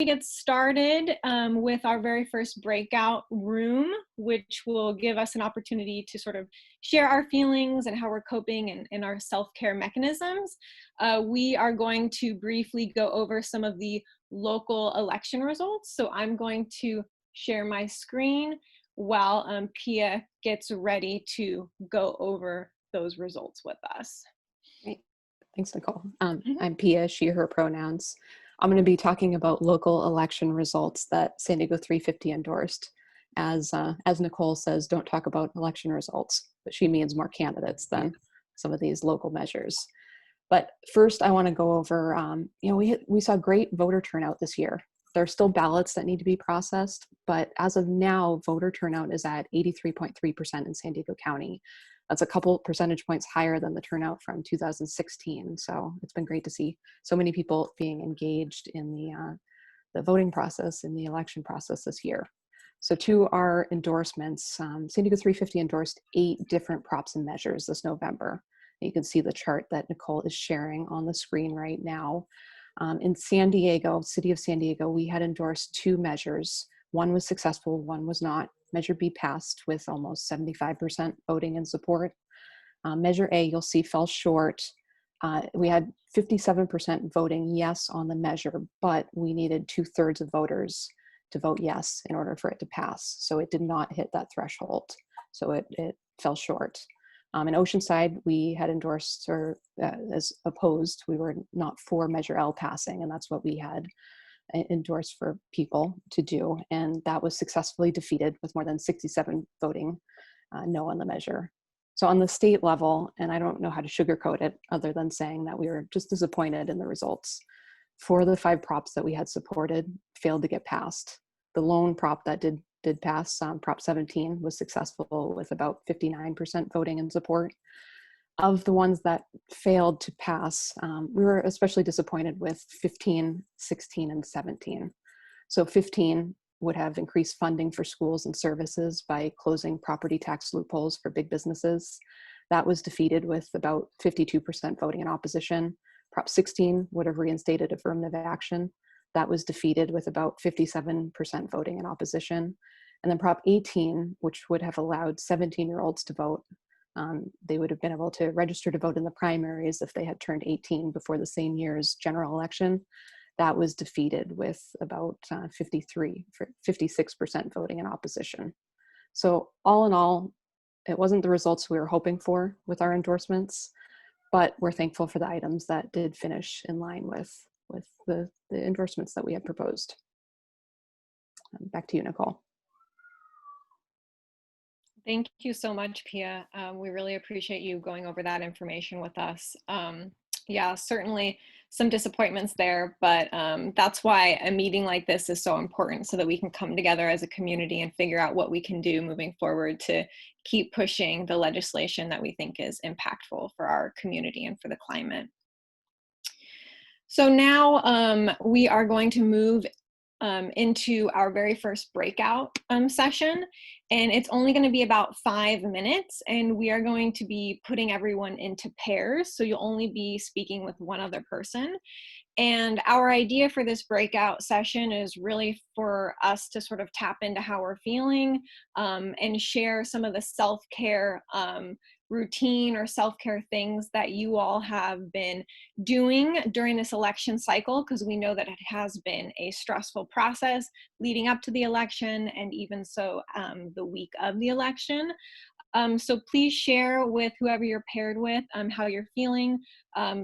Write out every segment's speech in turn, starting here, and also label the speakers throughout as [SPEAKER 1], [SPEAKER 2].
[SPEAKER 1] get started with our very first breakout room, which will give us an opportunity to sort of share our feelings and how we're coping and our self-care mechanisms. We are going to briefly go over some of the local election results. So I'm going to share my screen while Pia gets ready to go over those results with us.
[SPEAKER 2] Great. Thanks, Nicole. I'm Pia, she, her pronouns. I'm going to be talking about local election results that San Diego 350 endorsed. As Nicole says, don't talk about election results, but she means more candidates than some of these local measures. But first, I want to go over, we saw great voter turnout this year. There are still ballots that need to be processed, but as of now, voter turnout is at 83.3% in San Diego County. That's a couple percentage points higher than the turnout from 2016. So it's been great to see so many people being engaged in the voting process, in the election process this year. So to our endorsements, San Diego 350 endorsed 8 different props and measures this November. You can see the chart that Nicole is sharing on the screen right now. In San Diego, City of San Diego, we had endorsed 2 measures. One was successful, one was not. Measure B passed with almost 75% voting in support. Measure A, you'll see, fell short. We had 57% voting yes on the measure, but we needed 2/3 of voters to vote yes in order for it to pass. So it did not hit that threshold. So it fell short. In Oceanside, we had endorsed, or as opposed, we were not for Measure L passing, and that's what we had endorsed for people to do, and that was successfully defeated with more than 67 voting no on the measure. So on the state level, and I don't know how to sugarcoat it other than saying that we were just disappointed in the results. 4 of the 5 props that we had supported failed to get passed. The lone prop that did pass, Prop 17, was successful with about 59% voting in support. Of the ones that failed to pass, we were especially disappointed with 15, 16, and 17. So 15 would have increased funding for schools and services by closing property tax loopholes for big businesses. That was defeated with about 52% voting in opposition. Prop 16 would have reinstated affirmative action. That was defeated with about 57% voting in opposition. And then Prop 18, which would have allowed 17-year-olds to vote. They would have been able to register to vote in the primaries if they had turned 18 before the same year's general election. That was defeated with about 56% voting in opposition. So all in all, it wasn't the results we were hoping for with our endorsements, but we're thankful for the items that did finish in line with the endorsements that we had proposed. Back to you, Nicole.
[SPEAKER 1] Thank you so much, Pia. We really appreciate you going over that information with us. Yeah, certainly some disappointments there, but that's why a meeting like this is so important, so that we can come together as a community and figure out what we can do moving forward to keep pushing the legislation that we think is impactful for our community and for the climate. So now we are going to move into our very first breakout session, and it's only going to be about 5 minutes, and we are going to be putting everyone into pairs, so you'll only be speaking with one other person. And our idea for this breakout session is really for us to sort of tap into how we're feeling and share some of the self-care routine or self-care things that you all have been doing during this election cycle, because we know that it has been a stressful process leading up to the election, and even so the week of the election. So please share with whoever you're paired with how you're feeling,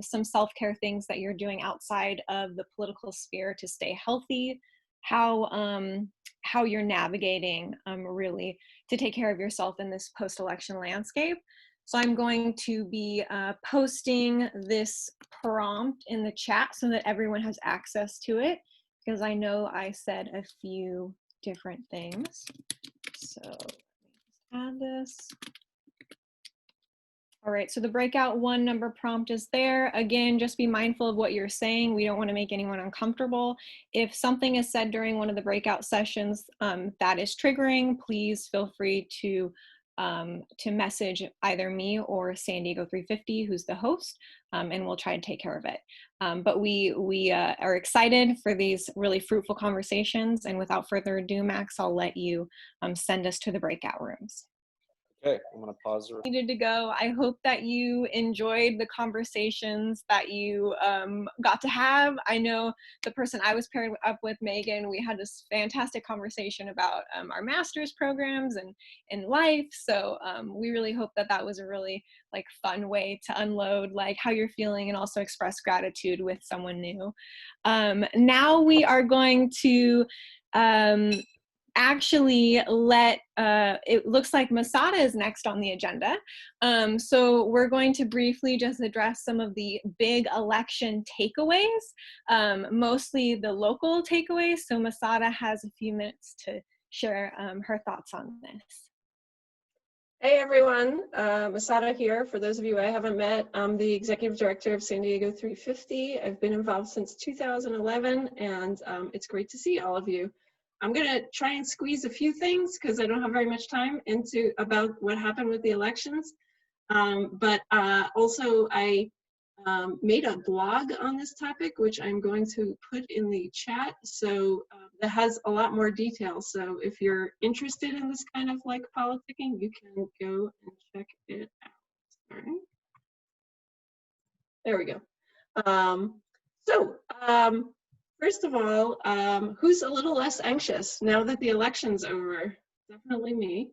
[SPEAKER 1] some self-care things that you're doing outside of the political sphere to stay healthy, how you're navigating really to take care of yourself in this post-election landscape. So I'm going to be posting this prompt in the chat so that everyone has access to it, because I know I said a few different things. So let me just add this. All right, so the breakout 1 number prompt is there. Again, just be mindful of what you're saying. We don't want to make anyone uncomfortable. If something is said during one of the breakout sessions that is triggering, please feel free to to message either me or San Diego 350, who's the host, and we'll try to take care of it. But we are excited for these really fruitful conversations. And without further ado, Max, I'll let you send us to the breakout rooms.
[SPEAKER 3] Okay, I'm gonna pause.
[SPEAKER 1] Needed to go. I hope that you enjoyed the conversations that you got to have. I know the person I was paired up with, Megan, we had this fantastic conversation about our master's programs and in life. So we really hope that that was a really like fun way to unload like how you're feeling and also express gratitude with someone new. Now we are going to actually let, it looks like Masada is next on the agenda. So we're going to briefly just address some of the big election takeaways, mostly the local takeaways. So Masada has a few minutes to share her thoughts on this.
[SPEAKER 4] Hey everyone, Masada here. For those of you I haven't met, I'm the Executive Director of San Diego 350. I've been involved since 2011 and it's great to see all of you. I'm gonna try and squeeze a few things because I don't have very much time into about what happened with the elections. But also I made a blog on this topic, which I'm going to put in the chat. So that has a lot more detail. So if you're interested in this kind of like politicking, you can go and check it out. All right. There we go. First of all, who's a little less anxious now that the election's over? Definitely me.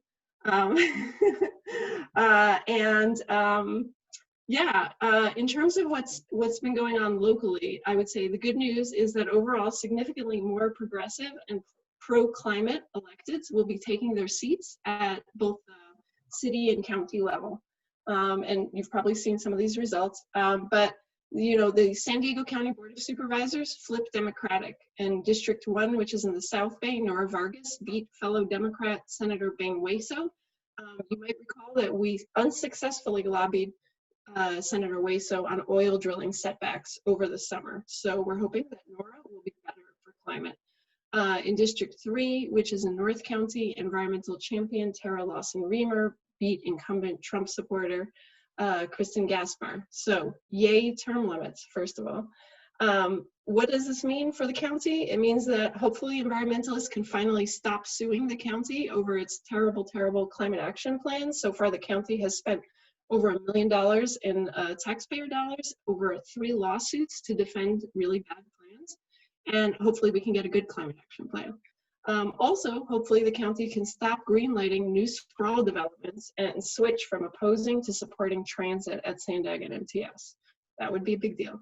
[SPEAKER 4] In terms of what's been going on locally, I would say the good news is that overall significantly more progressive and pro-climate electeds will be taking their seats at both the city and county level. And you've probably seen some of these results, but you know, the San Diego County Board of Supervisors flipped Democratic, and District 1, which is in the South Bay, Nora Vargas beat fellow Democrat Senator Bang Hueso. You might recall that we unsuccessfully lobbied Senator Hueso on oil drilling setbacks over the summer. So we're hoping that Nora will be better for climate. In District 3, which is in North County, environmental champion Tara Lawson-Remer beat incumbent Trump supporter Kristen Gaspar. So yay term limits, first of all. What does this mean for the county? It means that hopefully environmentalists can finally stop suing the county over its terrible, terrible climate action plans. So far, the county has spent over $1 million in taxpayer dollars over 3 lawsuits to defend really bad plans. And hopefully we can get a good climate action plan. Also, hopefully the county can stop greenlighting new sprawl developments and switch from opposing to supporting transit at Sandag and MTS. That would be a big deal.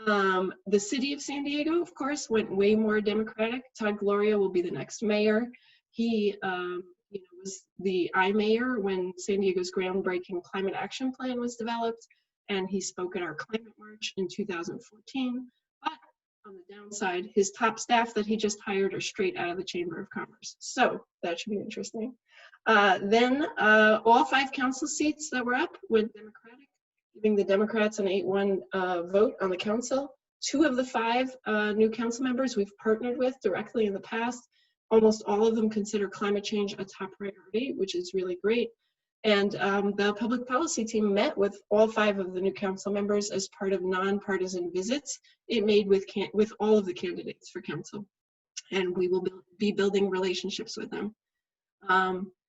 [SPEAKER 4] The city of San Diego, of course, went way more Democratic. Todd Gloria will be the next mayor. He was the mayor when San Diego's groundbreaking climate action plan was developed, and he spoke at our climate march in 2014. But on the downside, his top staff that he just hired are straight out of the Chamber of Commerce. So that should be interesting. Then all 5 council seats that were up went Democratic, giving the Democrats an 8-1 vote on the council. 2 of the 5 new council members we've partnered with directly in the past. Almost all of them consider climate change a top priority, which is really great. And the public policy team met with all 5 of the new council members as part of nonpartisan visits it made with all of the candidates for council. And we will be building relationships with them.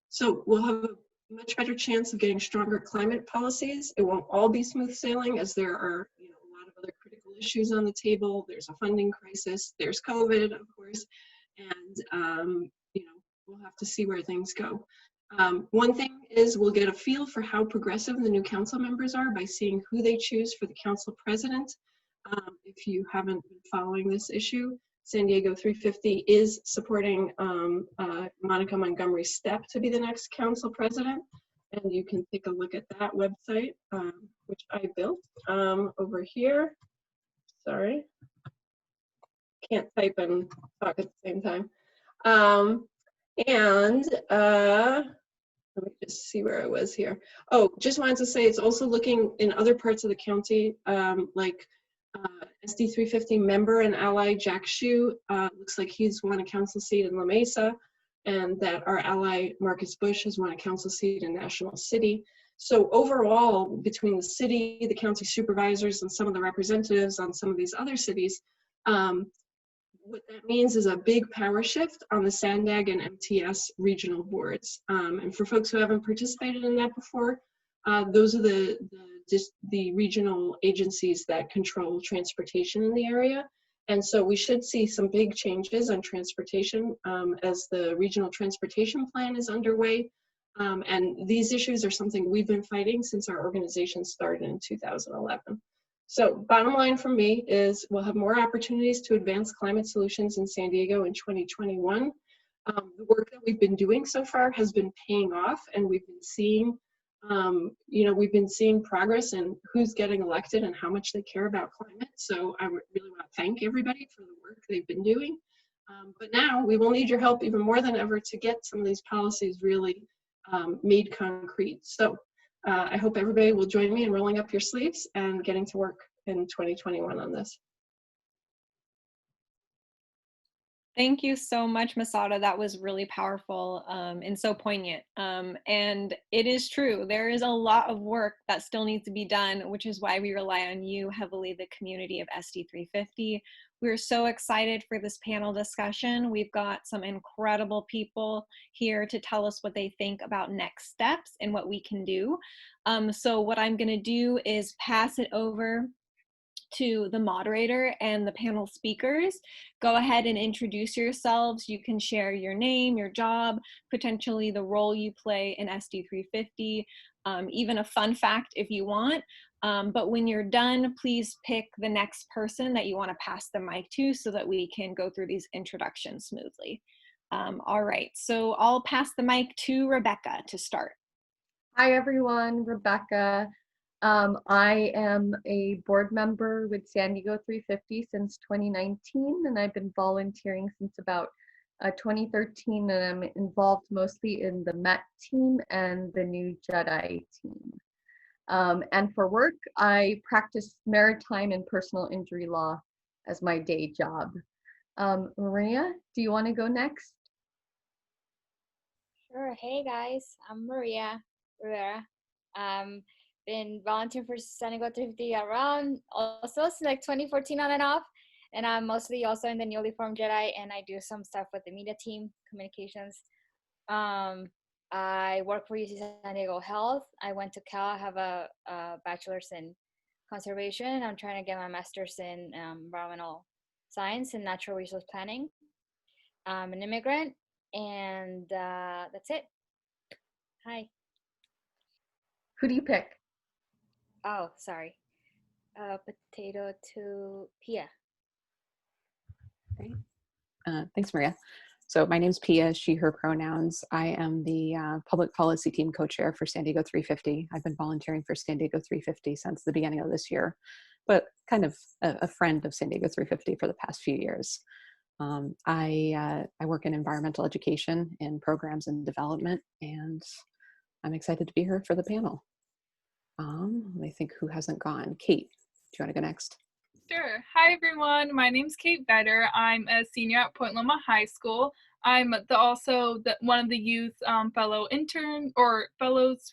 [SPEAKER 4] So we'll have a much better chance of getting stronger climate policies. It won't all be smooth sailing, as there are a lot of other critical issues on the table. There's a funding crisis, there's COVID, of course, and we'll have to see where things go. One thing is we'll get a feel for how progressive the new council members are by seeing who they choose for the council president. If you haven't been following this issue, San Diego 350 is supporting Monica Montgomery Stepp to be the next council president. And you can take a look at that website, which I built over here. Sorry, can't type and talk at the same time. Let me just see where I was here. Oh, just wanted to say it's also looking in other parts of the county, like SD 350 member and ally Jack Hsu. Looks like he's won a council seat in La Mesa. and that our ally Marcus Bush has won a council seat in National City. So overall, between the city, the county supervisors, and some of the representatives on some of these other cities, what that means is a big power shift on the SANDAG and MTS regional boards. And for folks who haven't participated in that before, those are the regional agencies that control transportation in the area. And so we should see some big changes on transportation as the regional transportation plan is underway. And these issues are something we've been fighting since our organization started in 2011. So bottom line from me is we'll have more opportunities to advance climate solutions in San Diego in 2021. The work that we've been doing so far has been paying off, and we've been seeing, we've been seeing progress in who's getting elected and how much they care about climate. So I really want to thank everybody for the work they've been doing. But now we will need your help even more than ever to get some of these policies really made concrete. So I hope everybody will join me in rolling up your sleeves and getting to work in 2021 on this.
[SPEAKER 1] Thank you so much, Masada. That was really powerful and so poignant. And it is true, there is a lot of work that still needs to be done, which is why we rely on you heavily, the community of SD350. We're so excited for this panel discussion. We've got some incredible people here to tell us what they think about next steps and what we can do. So what I'm gonna do is pass it over to the moderator and the panel speakers. Go ahead and introduce yourselves. You can share your name, your job, potentially the role you play in SD350, even a fun fact if you want. But when you're done, please pick the next person that you want to pass the mic to so that we can go through these introductions smoothly. All right, so I'll pass the mic to Rebecca to start.
[SPEAKER 5] Hi everyone, Rebecca. I am a board member with San Diego 350 since 2019, and I've been volunteering since about 2013, and I'm involved mostly in the MET team and the New Jedi team. And for work, I practice maritime and personal injury law as my day job. Maria, do you want to go next?
[SPEAKER 6] Sure. Hey guys, I'm Maria Rivera. Been volunteering for San Diego 350 around also since like 2014 on and off, and I'm mostly also in the newly formed Jedi, and I do some stuff with the media team, communications. I work for UC San Diego Health. I went to Cal. I have a bachelor's in conservation. I'm trying to get my master's in environmental science and natural resource planning. I'm an immigrant, and that's it. Hi.
[SPEAKER 5] Who do you pick?
[SPEAKER 6] Oh, sorry. Potato to Pia.
[SPEAKER 2] Great. Thanks, Maria. So my name's Pia, she, her pronouns. I am the public policy team co-chair for San Diego 350. I've been volunteering for San Diego 350 since the beginning of this year, but kind of a friend of San Diego 350 for the past few years. I work in environmental education in programs and development, and I'm excited to be here for the panel. Let me think who hasn't gone. Kate, do you want to go next?
[SPEAKER 7] Sure. Hi, everyone. My name's Kate Vedder. I'm a senior at Point Loma High School. I'm also one of the youth fellows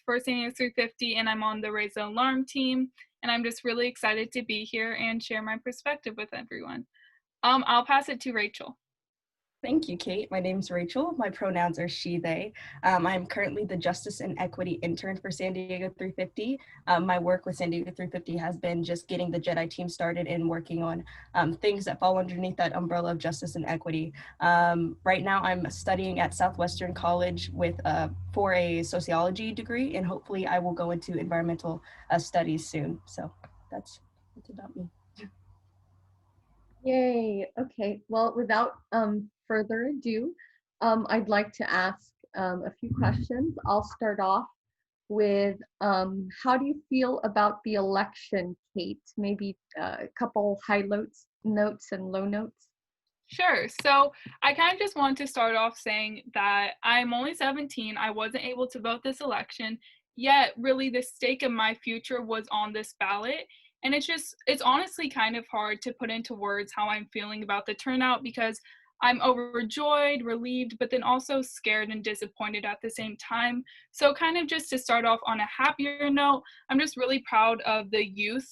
[SPEAKER 7] for San Diego 350, and I'm on the Raise the Alarm team. And I'm just really excited to be here and share my perspective with everyone. I'll pass it to Rachel.
[SPEAKER 8] Thank you, Kate. My name's Rachel. My pronouns are she, they. I'm currently the Justice and Equity Intern for San Diego 350. My work with San Diego 350 has been just getting the Jedi team started and working on things that fall underneath that umbrella of justice and equity. Right now, I'm studying at Southwestern College for a sociology degree, and hopefully I will go into environmental studies soon. So that's about me.
[SPEAKER 5] Yay. Okay. Well, without further ado, I'd like to ask a few questions. I'll start off with how do you feel about the election, Kate? Maybe a couple high notes and low notes.
[SPEAKER 7] Sure. So I kind of just want to start off saying that I'm only 17. I wasn't able to vote this election, yet really the stake of my future was on this ballot. And it's honestly kind of hard to put into words how I'm feeling about the turnout, because I'm overjoyed, relieved, but then also scared and disappointed at the same time. So kind of just to start off on a happier note, I'm just really proud of the youth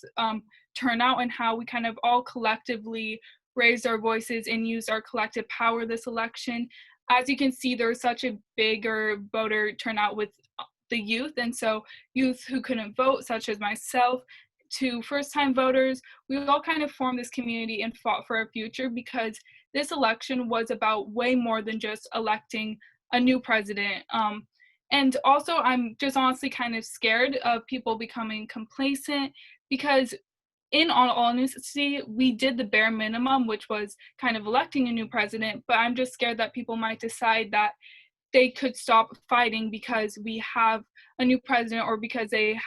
[SPEAKER 7] turnout and how we kind of all collectively raised our voices and used our collective power this election. As you can see, there's such a bigger voter turnout with the youth, and so youth who couldn't vote, such as myself, to first-time voters, we all kind of formed this community and fought for our future, because this election was about way more than just electing a new president. And also, I'm just honestly kind of scared of people becoming complacent, because in all honesty, we did the bare minimum, which was kind of electing a new president, but I'm just scared that people might decide that they could stop fighting because we have a new president, or because they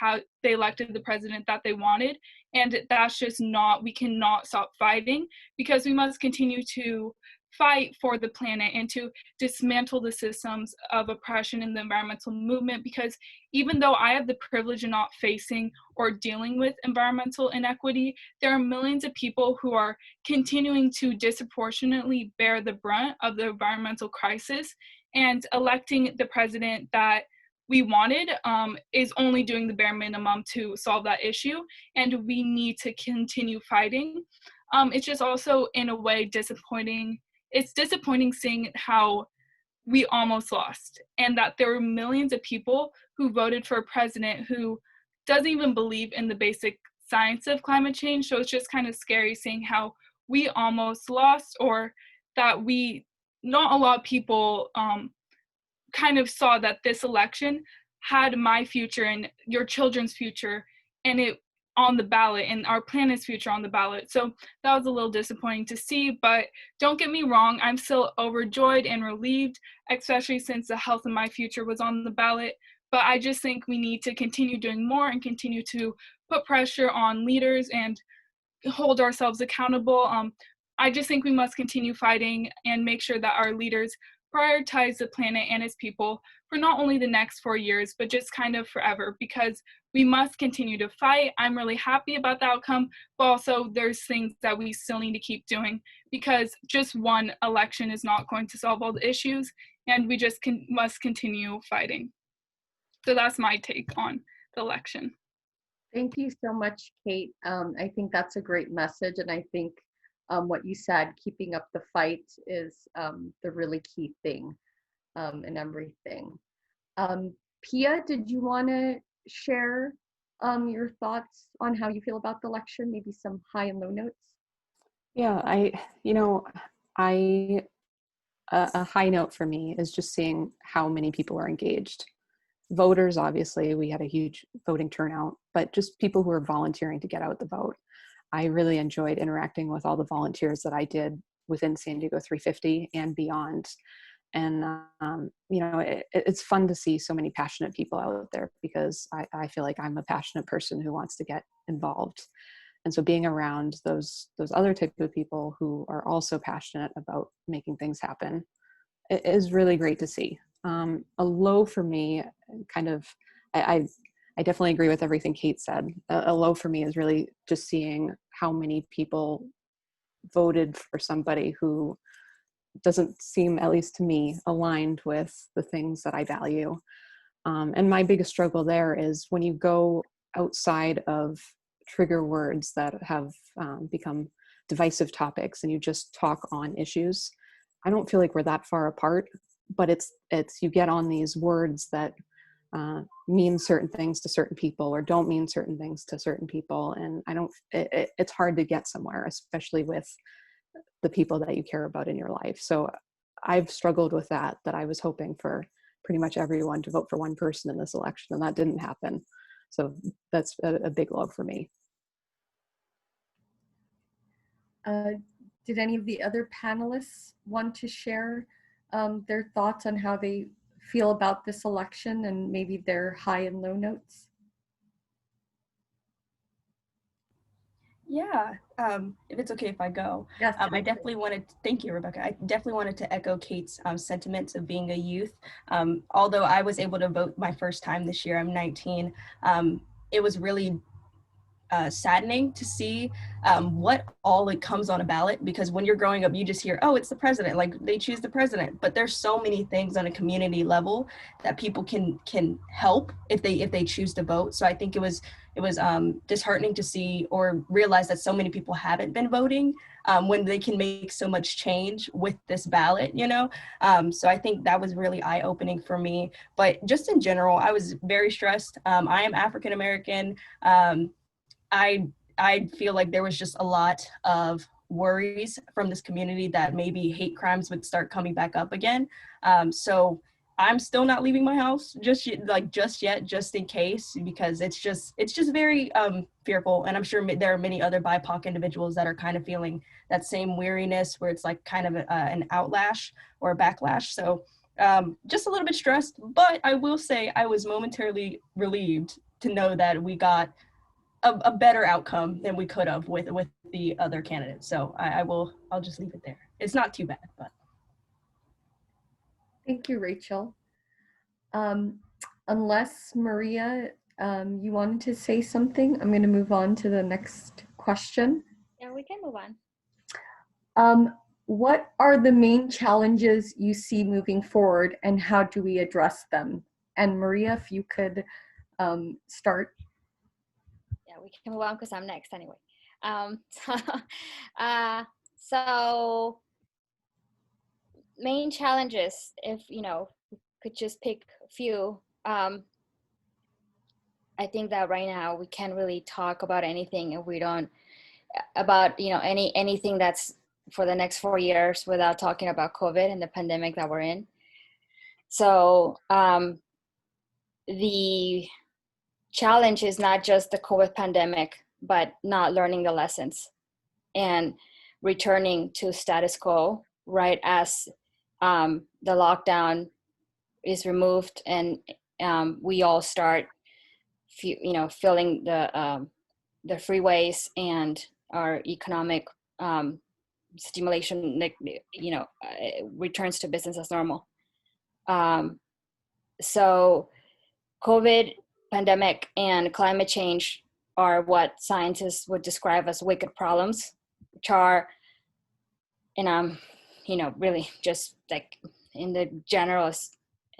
[SPEAKER 7] elected the president that they wanted. And that's just not, we cannot stop fighting, because we must continue to fight for the planet and to dismantle the systems of oppression in the environmental movement. Because even though I have the privilege of not facing or dealing with environmental inequity, there are millions of people who are continuing to disproportionately bear the brunt of the environmental crisis. And electing the president that we wanted is only doing the bare minimum to solve that issue, and we need to continue fighting. It's just also, in a way, disappointing. It's disappointing seeing how we almost lost, and that there were millions of people who voted for a president who doesn't even believe in the basic science of climate change. So it's just kind of scary seeing how we almost lost, or that not a lot of people kind of saw that this election had my future and your children's future and it on the ballot, and our planet's future on the ballot. So that was a little disappointing to see, but don't get me wrong, I'm still overjoyed and relieved, especially since the health of my future was on the ballot. But I just think we need to continue doing more and continue to put pressure on leaders and hold ourselves accountable. I just think we must continue fighting and make sure that our leaders prioritize the planet and its people for not only the next 4 years, but just kind of forever, because we must continue to fight. I'm really happy about the outcome, but also there's things that we still need to keep doing, because just one election is not going to solve all the issues, and we just must continue fighting. So that's my take on the election.
[SPEAKER 5] Thank you so much, Kate. I think that's a great message, and I think what you said, keeping up the fight, is the really key thing in everything. Pia, did you want to share your thoughts on how you feel about the election, maybe some high and low notes?
[SPEAKER 2] Yeah, a high note for me is just seeing how many people are engaged. Voters, obviously, we had a huge voting turnout, but just people who are volunteering to get out the vote. I really enjoyed interacting with all the volunteers that I did within San Diego 350 and beyond. And, it's fun to see so many passionate people out there, because I feel like I'm a passionate person who wants to get involved. And so being around those other type of people who are also passionate about making things happen is really great to see. A low for me, I definitely agree with everything Kate said. A low for me is really just seeing how many people voted for somebody who doesn't seem, at least to me, aligned with the things that I value. And my biggest struggle there is when you go outside of trigger words that have become divisive topics and you just talk on issues. I don't feel like we're that far apart, but it's you get on these words that mean certain things to certain people or don't mean certain things to certain people, and it's hard to get somewhere, especially with the people that you care about in your life. So I've struggled with that I was hoping for pretty much everyone to vote for one person in this election, and that didn't happen. So that's a big low for me.
[SPEAKER 5] Did any of the other panelists want to share their thoughts on how they feel about this election and maybe their high and low notes?
[SPEAKER 8] Yeah, if it's okay if I go.
[SPEAKER 5] Yes.
[SPEAKER 8] I definitely wanted, thank you, Rebecca. I definitely wanted to echo Kate's sentiments of being a youth. Although I was able to vote my first time this year, I'm 19, it was really saddening to see what all it comes on a ballot, because when you're growing up, you just hear, oh, it's the president, like they choose the president. But there's so many things on a community level that people can help if they choose to vote. So I think it was disheartening to see or realize that so many people haven't been voting when they can make so much change with this ballot, you know? So I think that was really eye-opening for me. But just in general, I was very stressed. I am African American. I feel like there was just a lot of worries from this community that maybe hate crimes would start coming back up again. So I'm still not leaving my house just yet, just in case, because it's just very fearful. And I'm sure there are many other BIPOC individuals that are kind of feeling that same weariness, where it's like kind of an outlash or a backlash. So just a little bit stressed, but I will say I was momentarily relieved to know that we got a better outcome than we could have with the other candidates. So I'll just leave it there. It's not too bad, but.
[SPEAKER 5] Thank you, Rachel. Unless Maria, you wanted to say something, I'm going to move on to the next question.
[SPEAKER 6] Yeah, we can move on.
[SPEAKER 5] What are the main challenges you see moving forward, and how do we address them? And Maria, if you could start.
[SPEAKER 6] Yeah, we can move on because I'm next anyway. So main challenges, if we could just pick a few. I think that right now we can't really talk about anything if we don't about anything that's for the next 4 years without talking about COVID and the pandemic that we're in. So the challenge is not just the COVID pandemic, but not learning the lessons and returning to status quo right as the lockdown is removed and we all start filling the freeways and our economic stimulation returns to business as normal. So COVID, pandemic, and climate change are what scientists would describe as wicked problems, which are, really just like in the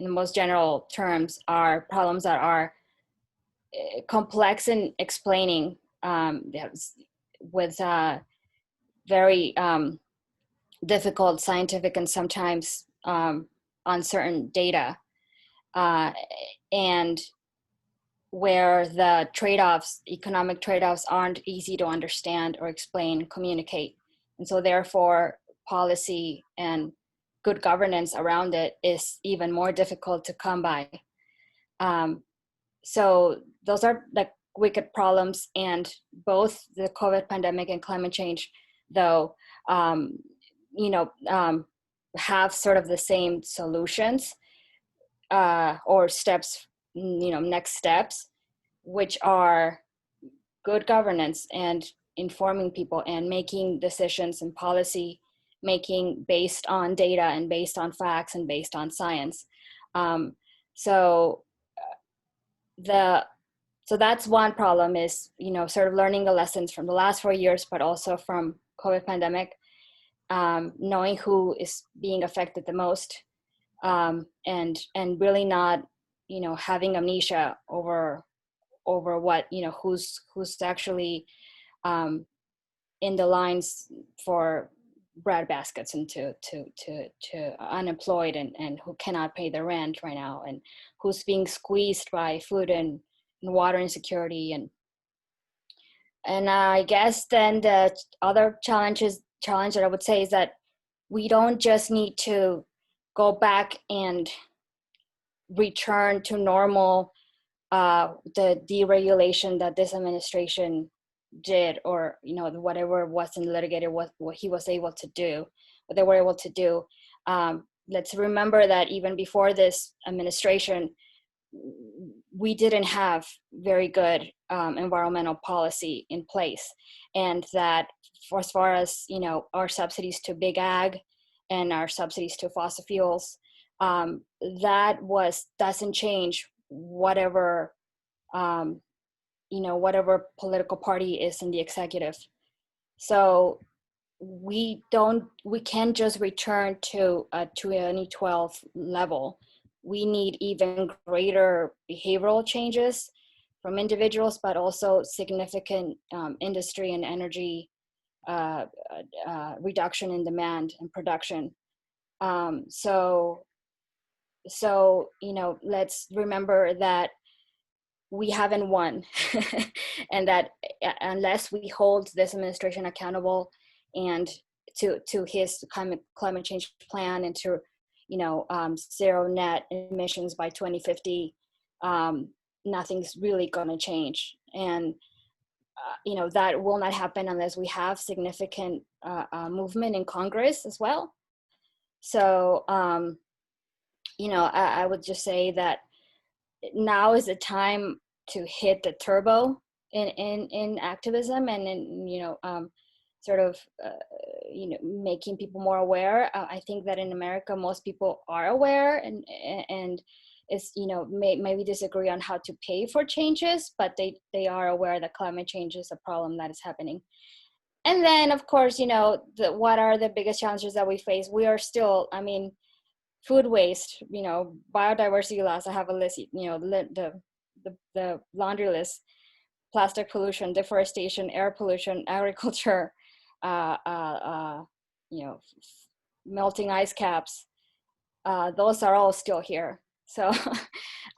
[SPEAKER 6] most general terms, are problems that are complex in explaining with very difficult scientific and sometimes uncertain data, and where the trade-offs, economic trade-offs, aren't easy to understand or explain, communicate. And so therefore, policy and good governance around it is even more difficult to come by. So those are like wicked problems, and both the COVID pandemic and climate change, though, have sort of the same solutions or steps, next steps, which are good governance and informing people and making decisions and policy making based on data and based on facts and based on science. So that's one problem is, sort of learning the lessons from the last 4 years, but also from COVID pandemic, knowing who is being affected the most, and really not, having amnesia over what, who's actually in the lines for bread baskets and to unemployed and who cannot pay their rent right now, and who's being squeezed by food and water insecurity. And I guess then the other challenge that I would say is that we don't just need to go back and return to normal the deregulation that this administration did, or whatever wasn't litigated, what he was able to do, what they were able to do. Let's remember that even before this administration, we didn't have very good environmental policy in place, and that for as far as our subsidies to big ag and our subsidies to fossil fuels, that doesn't change whatever whatever political party is in the executive. So we can't just return to a 2012 level. We need even greater behavioral changes from individuals, but also significant industry and energy reduction in demand and production. So let's remember that we haven't won, and that unless we hold this administration accountable and to his climate change plan and to zero net emissions by 2050, nothing's really going to change. And that will not happen unless we have significant movement in Congress as well. So I would just say that now is the time to hit the turbo in activism and in making people more aware. I think that in America most people are aware and is maybe disagree on how to pay for changes, but they are aware that climate change is a problem that is happening. And then of course what are the biggest challenges that we face? We are still, food waste, biodiversity loss. I have a list, the laundry list: plastic pollution, deforestation, air pollution, agriculture, melting ice caps. Those are all still here. So,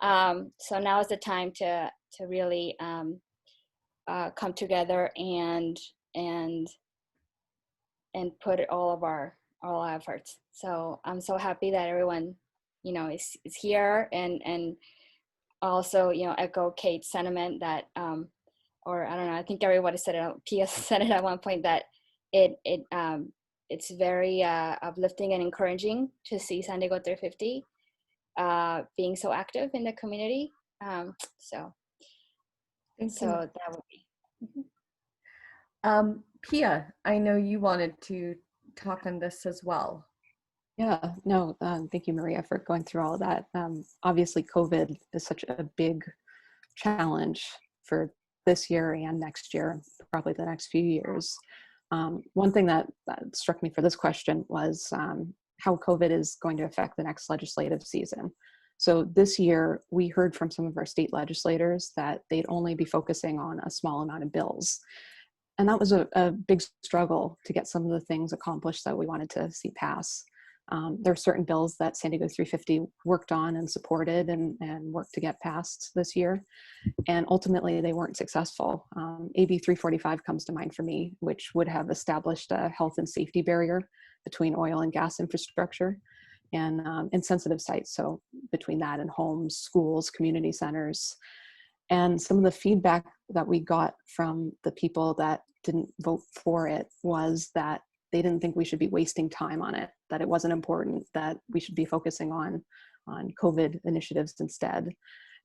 [SPEAKER 6] so now is the time to really come together and put all our efforts. So I'm so happy that everyone, is here, and also, echo Kate's sentiment that, or I don't know, I think everybody said it, Pia said it at one point, that it's very uplifting and encouraging to see San Diego 350 being so active in the community. So that would be.
[SPEAKER 5] Pia, I know you wanted to talk on this as well.
[SPEAKER 2] Yeah, no, thank you, Maria, for going through all of that. Obviously, COVID is such a big challenge for this year and next year, probably the next few years. One thing that struck me for this question was how COVID is going to affect the next legislative season. So this year, we heard from some of our state legislators that they'd only be focusing on a small amount of bills. And that was a big struggle to get some of the things accomplished that we wanted to see pass. There are certain bills that San Diego 350 worked on and supported and worked to get passed this year. And ultimately, they weren't successful. AB 345 comes to mind for me, which would have established a health and safety barrier between oil and gas infrastructure and sensitive sites. So between that and homes, schools, community centers. And some of the feedback that we got from the people that didn't vote for it was that they didn't think we should be wasting time on it, that it wasn't important, that we should be focusing on COVID initiatives instead.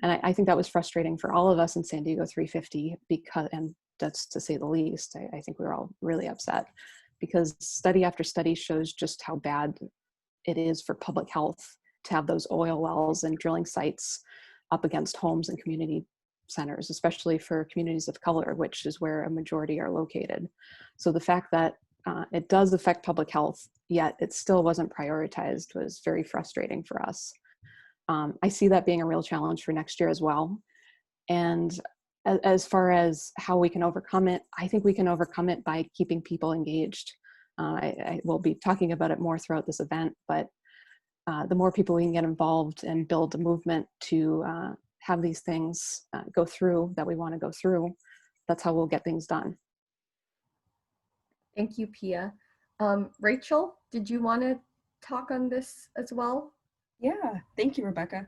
[SPEAKER 2] And I think that was frustrating for all of us in San Diego 350 because, and that's to say the least, I think we were all really upset because study after study shows just how bad it is for public health to have those oil wells and drilling sites up against homes and community centers, especially for communities of color, which is where a majority are located. So the fact that it does affect public health, yet it still wasn't prioritized, was very frustrating for us. I see that being a real challenge for next year as well. And as far as how we can overcome it, I think we can overcome it by keeping people engaged. I will be talking about it more throughout this event, but the more people we can get involved and build a movement to have these things go through that we want to go through, that's how we'll get things done.
[SPEAKER 5] Thank you, Pia. Rachel, did you want to talk on this as well?
[SPEAKER 8] Yeah, thank you, Rebecca.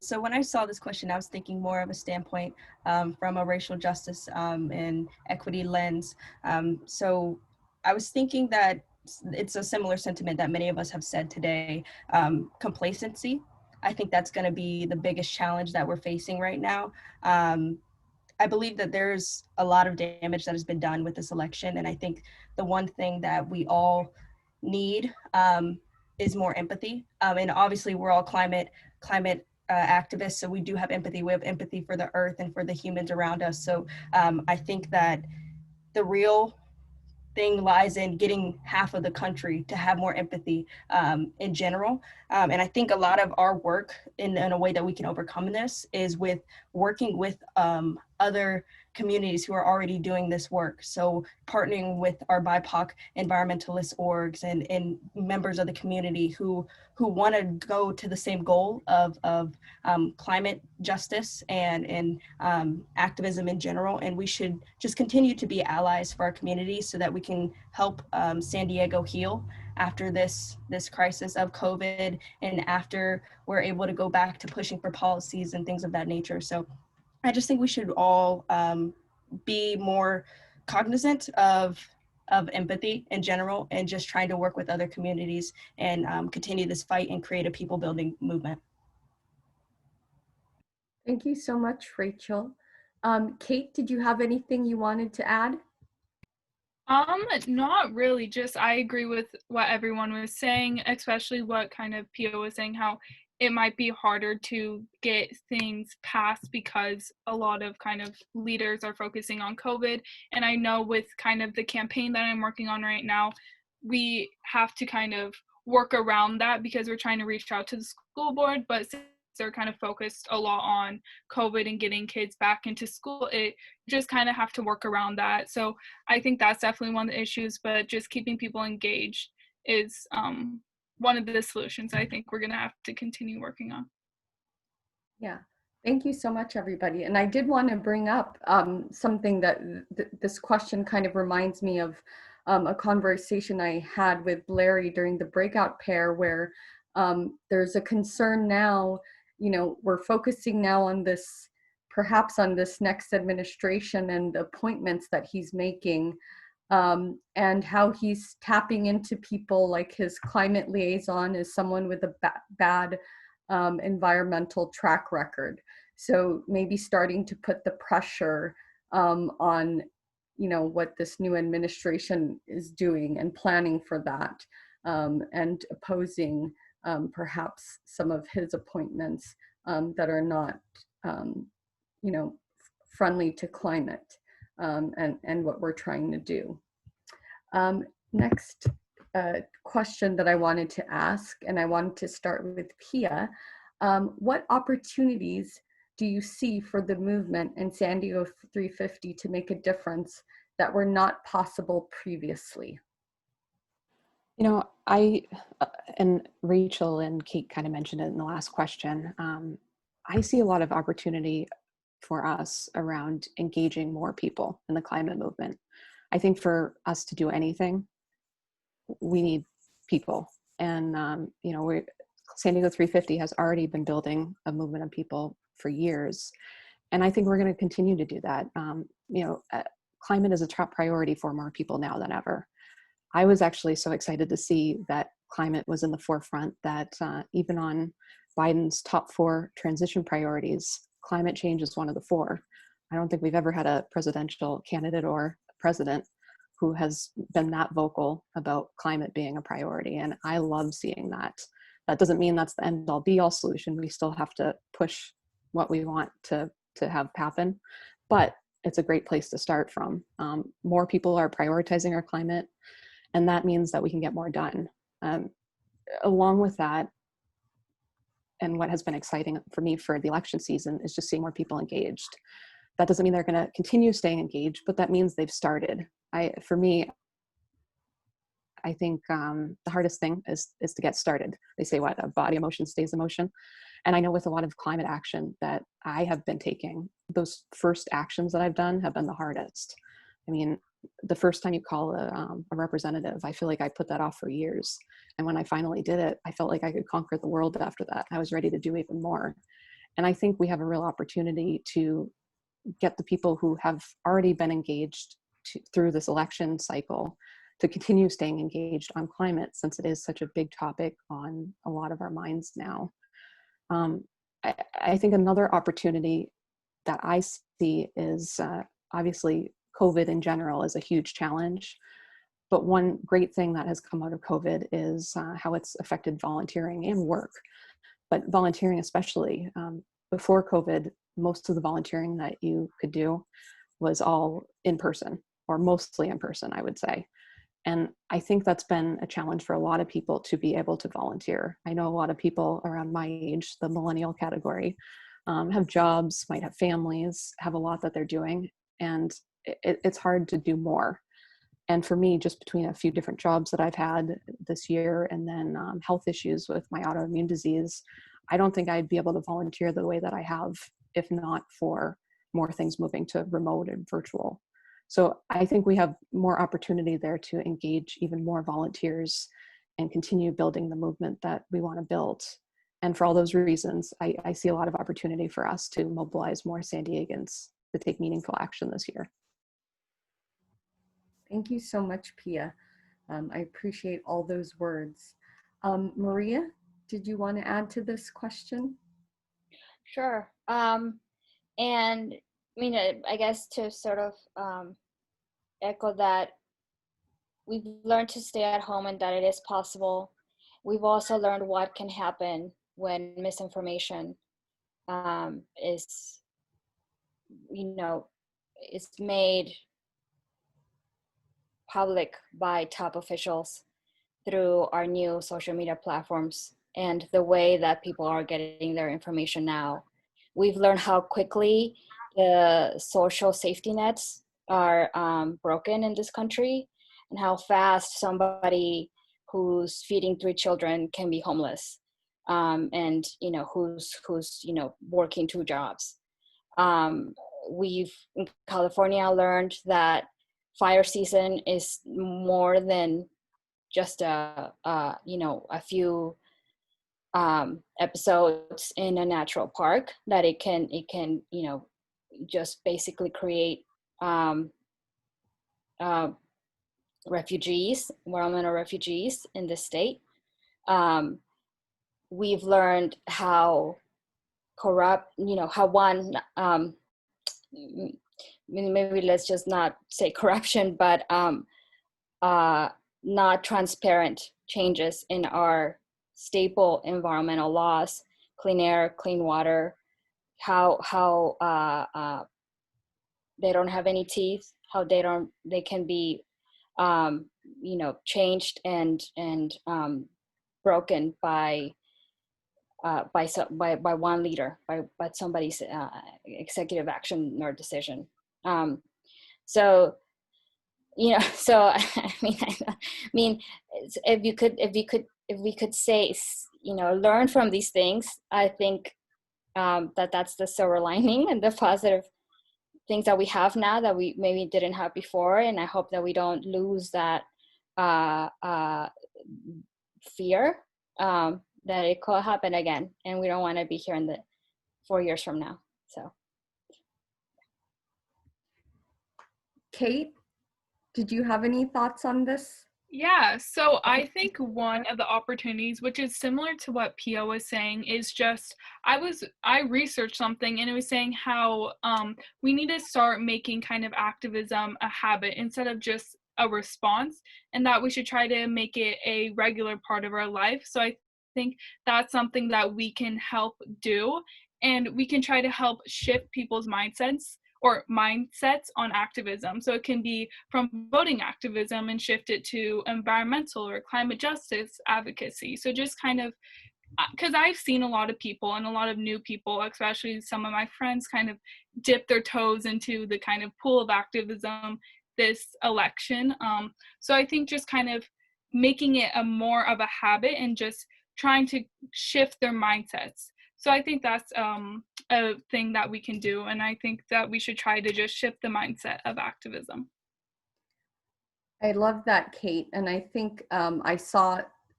[SPEAKER 8] So when I saw this question, I was thinking more of a standpoint from a racial justice and equity lens. So I was thinking that it's a similar sentiment that many of us have said today, complacency. I think that's going to be the biggest challenge that we're facing right now. I believe that there's a lot of damage that has been done with this election. And I think the one thing that we all need is more empathy. And obviously we're all climate activists, so we do have empathy. We have empathy for the earth and for the humans around us. So I think that the real thing lies in getting half of the country to have more empathy in general. And I think a lot of our work in a way that we can overcome this is with working with other communities who are already doing this work. So partnering with our BIPOC environmentalist orgs and members of the community who want to go to the same goal of climate justice and activism in general. And we should just continue to be allies for our community so that we can help San Diego heal after this crisis of COVID and after we're able to go back to pushing for policies and things of that nature. So I just think we should all be more cognizant of empathy in general and just trying to work with other communities and continue this fight and create a people building movement.
[SPEAKER 5] Thank you so much, Rachel. Kate, did you have anything you wanted to add?
[SPEAKER 7] Not really, just I agree with what everyone was saying, especially what kind of Pia was saying, how it might be harder to get things passed because a lot of kind of leaders are focusing on COVID. And I know with kind of the campaign that I'm working on right now, we have to kind of work around that because we're trying to reach out to the school board, but since they're kind of focused a lot on COVID and getting kids back into school, it just kind of have to work around that. So I think that's definitely one of the issues, but just keeping people engaged is one of the solutions I think we're going to have to continue working on.
[SPEAKER 5] Yeah, thank you so much, everybody. And I did want to bring up something that this question kind of reminds me of a conversation I had with Larry during the breakout pair where there's a concern now, you know, we're focusing now on this, perhaps on this next administration and the appointments that he's making. And how he's tapping into people like his climate liaison is someone with a bad environmental track record. So maybe starting to put the pressure on, you know, what this new administration is doing and planning for that, and opposing perhaps some of his appointments that are not, you know, friendly to climate and what we're trying to do. Next question that I wanted to ask, and I wanted to start with Pia. What opportunities do you see for the movement and San Diego 350 to make a difference that were not possible previously?
[SPEAKER 2] You know, and Rachel and Kate kind of mentioned it in the last question. I see a lot of opportunity for us around engaging more people in the climate movement. I think for us to do anything, we need people. And, you know, San Diego 350 has already been building a movement of people for years. And I think we're going to continue to do that. You know, climate is a top priority for more people now than ever. I was actually so excited to see that climate was in the forefront, that even on Biden's top 4 transition priorities, climate change is one of the 4. I don't think we've ever had a presidential candidate or president who has been that vocal about climate being a priority. And I love seeing that. That doesn't mean that's the end all be all solution. We still have to push what we want to have happen, but it's a great place to start from. More people are prioritizing our climate, and that means that we can get more done. Along with that, and what has been exciting for me for the election season is just seeing more people engaged. That doesn't mean they're going to continue staying engaged, but that means they've started. For me, I think the hardest thing is to get started. They say what, a body of motion stays in motion. And I know with a lot of climate action that I have been taking, those first actions that I've done have been the hardest. I mean, the first time you call a representative, I feel like I put that off for years. And when I finally did it, I felt like I could conquer the world after that. I was ready to do even more. And I think we have a real opportunity to get the people who have already been engaged through this election cycle to continue staying engaged on climate, since it is such a big topic on a lot of our minds now. I think another opportunity that I see is obviously COVID in general is a huge challenge, but one great thing that has come out of COVID is how it's affected volunteering and work. but volunteering especially. Before COVID, most of the volunteering that you could do was all in person, or mostly in person, I would say. And I think that's been a challenge for a lot of people to be able to volunteer. I know a lot of people around my age, the millennial category, have jobs, might have families, have a lot that they're doing, and it's hard to do more. And for me, just between a few different jobs that I've had this year and then health issues with my autoimmune disease, I don't think I'd be able to volunteer the way that I have if not for more things moving to remote and virtual. So I think we have more opportunity there to engage even more volunteers and continue building the movement that we want to build. And for all those reasons, I see a lot of opportunity for us to mobilize more San Diegans to take meaningful action this year.
[SPEAKER 5] Thank you so much, Pia. I appreciate all those words. Maria, did you want to add to this question?
[SPEAKER 6] Sure. And I mean, I guess to sort of echo that, we've learned to stay at home and that it is possible. We've also learned what can happen when misinformation is, is made public by top officials through our new social media platforms and the way that people are getting their information now. We've learned how quickly the social safety nets are broken in this country, and how fast somebody who's feeding 3 children can be homeless, and who's working 2 jobs. We've in California learned that fire season is more than just a few episodes in a natural park, that it can just basically create refugees, environmental refugees in the state. We've learned how corrupt, how one, maybe let's just not say corruption, but not transparent changes in our staple environmental laws, clean air, clean water, how they don't have any teeth, how they can be changed and broken by one leader, by somebody's executive action or decision. So I mean, if we could say, learn from these things, I think that's the silver lining and the positive things that we have now that we maybe didn't have before. And I hope that we don't lose that fear that it could happen again, and we don't want to be here in the 4 years from now. So,
[SPEAKER 5] Kate, did you have any thoughts on this?
[SPEAKER 7] Yeah, so I think one of the opportunities, which is similar to what Pia was saying, is just I researched something and it was saying how we need to start making kind of activism a habit instead of just a response, and that we should try to make it a regular part of our life. So I think that's something that we can help do, and we can try to help shift people's mindsets on activism. So it can be from voting activism and shift it to environmental or climate justice advocacy. So just kind of, because I've seen a lot of people and a lot of new people, especially some of my friends, kind of dip their toes into the kind of pool of activism this election. So I think just kind of making it a more of a habit and just trying to shift their mindsets. So I think that's a thing that we can do, and I think that we should try to just shift the mindset of activism.
[SPEAKER 5] I love that, Kate. And I think I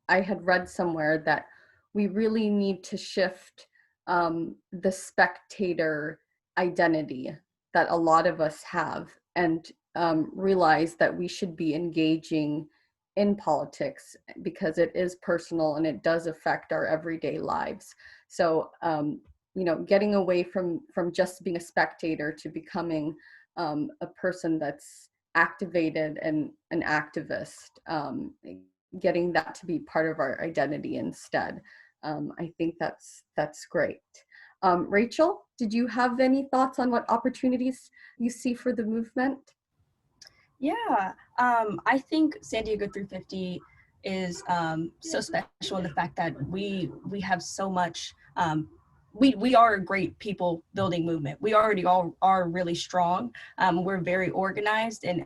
[SPEAKER 5] had read somewhere that we really need to shift the spectator identity that a lot of us have, and realize that we should be engaging in politics because it is personal and it does affect our everyday lives. So, getting away from just being a spectator to becoming a person that's activated and an activist, getting that to be part of our identity instead. I think that's great. Rachel, did you have any thoughts on what opportunities you see for the movement?
[SPEAKER 8] Yeah, I think San Diego 350 is so special in the fact that we have so much. We are a great people building movement. We already all are really strong. We're very organized, and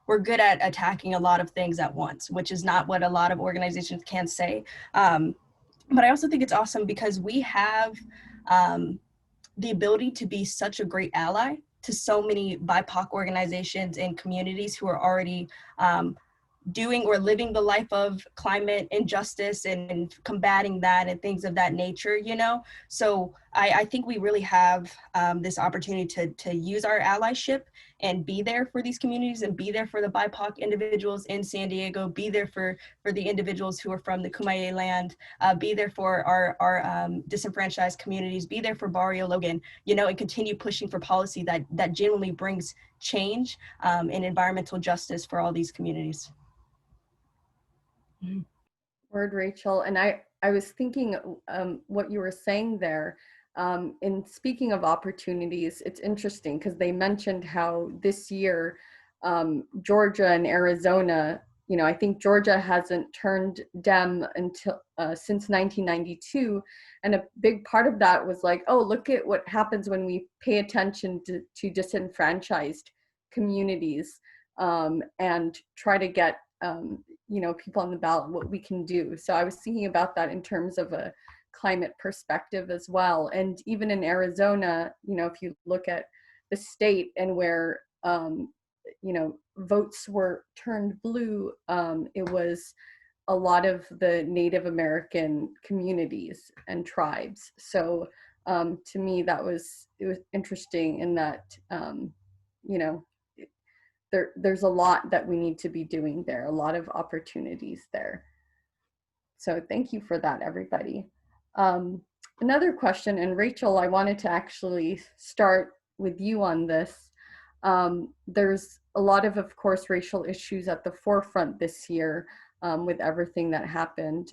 [SPEAKER 8] we're good at attacking a lot of things at once, which is not what a lot of organizations can say. But I also think it's awesome because we have the ability to be such a great ally to so many BIPOC organizations and communities who are already doing or living the life of climate injustice and combating that and things of that nature, you know? So I think we really have this opportunity to use our allyship and be there for these communities and be there for the BIPOC individuals in San Diego, be there for the individuals who are from the Kumeyaay land, be there for our disenfranchised communities, be there for Barrio Logan, you know, and continue pushing for policy that genuinely brings change and environmental justice for all these communities.
[SPEAKER 5] Word, Rachel. And I was thinking what you were saying there. In speaking of opportunities, it's interesting because they mentioned how this year Georgia and Arizona, you know, I think Georgia hasn't turned Dem until since 1992, and a big part of that was like, oh, look at what happens when we pay attention to disenfranchised communities and try to get you know, people on the ballot, what we can do. So I was thinking about that in terms of a climate perspective as well. And even in Arizona, you know, if you look at the state and where, you know, votes were turned blue, it was a lot of the Native American communities and tribes. So to me, it was interesting in that, you know, there's a lot that we need to be doing there, a lot of opportunities there. So thank you for that, everybody. Another question, and Rachel, I wanted to actually start with you on this. There's a lot of course, racial issues at the forefront this year with everything that happened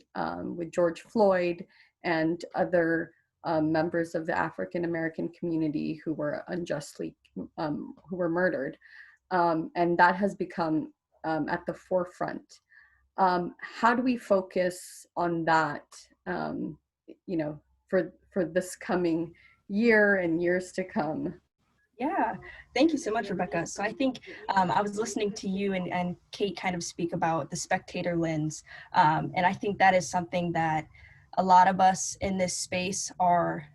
[SPEAKER 5] with George Floyd and other members of the African American community who were unjustly, who were murdered. And that has become at the forefront. How do we focus on that, you know, for this coming year and years to come?
[SPEAKER 8] Yeah, thank you so much, Rebecca. So I think I was listening to you and Kate kind of speak about the spectator lens. And I think that is something that a lot of us in this space are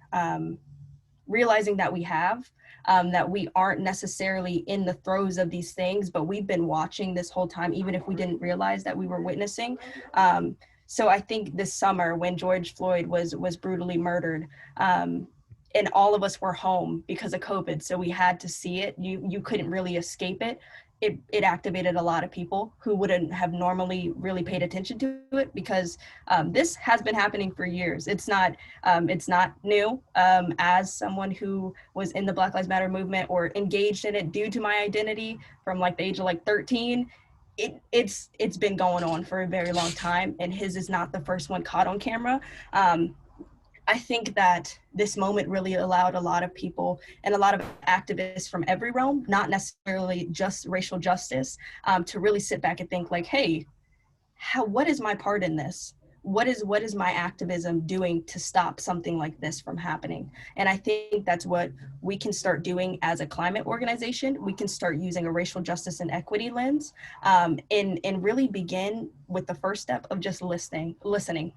[SPEAKER 8] realizing that we have, that we aren't necessarily in the throes of these things, but we've been watching this whole time, even if we didn't realize that we were witnessing. So I think this summer when George Floyd was brutally murdered, and all of us were home because of COVID, so we had to see it. You couldn't really escape it. It activated a lot of people who wouldn't have normally really paid attention to it because this has been happening for years. It's not new. As someone who was in the Black Lives Matter movement or engaged in it due to my identity from like the age of like 13, it's been going on for a very long time, and his is not the first one caught on camera. I think that this moment really allowed a lot of people and a lot of activists from every realm, not necessarily just racial justice, to really sit back and think like, hey, what is my part in this? What is my activism doing to stop something like this from happening? And I think that's what we can start doing as a climate organization. We can start using a racial justice and equity lens, and really begin with the first step of just listening.